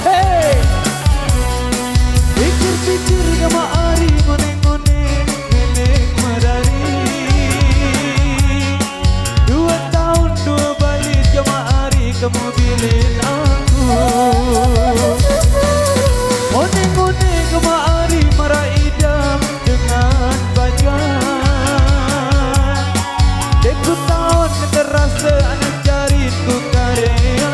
Hey. Pikir-pikir gama ari ngone-ngone milik merari 2 tahun 2 balik gama ari kamu bilin aku ngone-ngone gama ari meraidam dengan bajan deku tahun terasa anak jariku karya.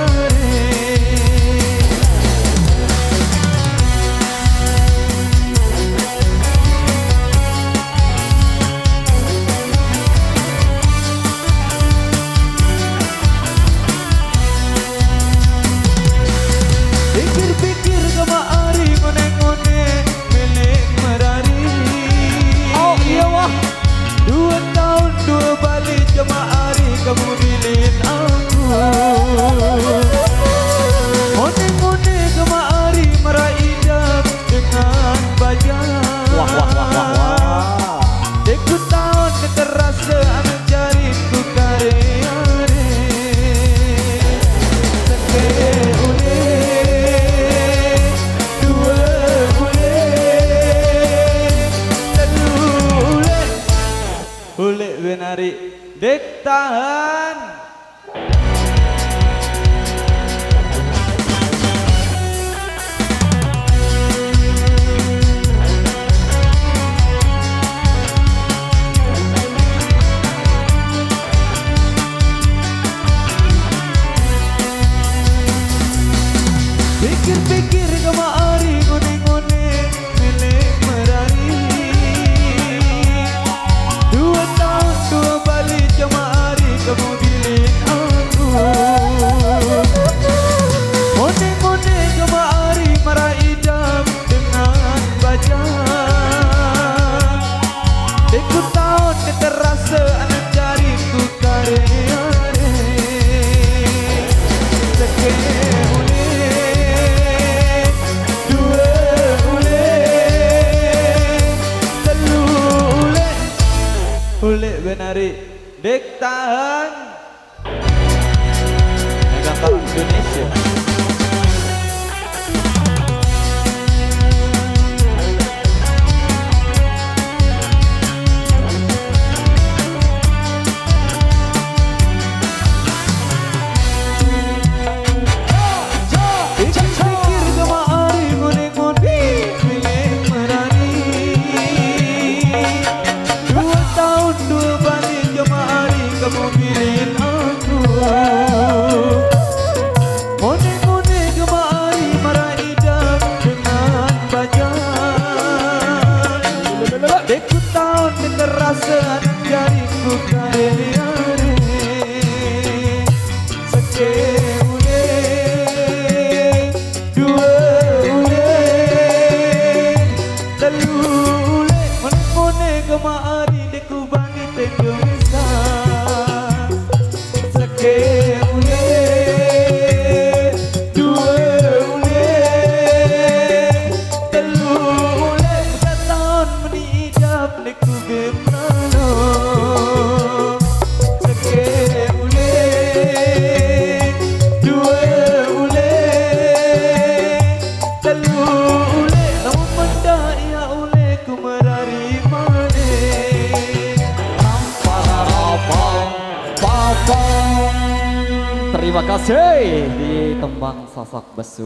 Kamu bilin aku ngone-ngone gama ari meraidam dengan bajan deku tahun terasa anak jariku karya-re seke ule 2 ule 3 ule benari dek tahan. Pikir-pikir gama ari ngone-ngone milik merari 2 tahun 2 balik gama ari kamu bilin aku ngone-ngone gama ari meraidam dengan bajan deku tahun terasa anak jariku karya-re seke ule 2 ule 3 ule benari dek tahan. Negara Indonesia. Pikir-pikir gama ari ngone-ngone milik merari 2 tahun 2 balik gama ari kamu bilin aku ngone-ngone gama ari meraidam dengan bajan deku tahun terasa anak jariku karya-re seke ule 2 ule 3 ule ngone-ngone gama ari deku bani Indonesia seke ule 2 ule 3 ule 4 tahun menidap neku gemrano seke ule 2 ule 3 ule namun mendak ya ule ku merari mane Terima kasih di tembang Sasak Besu.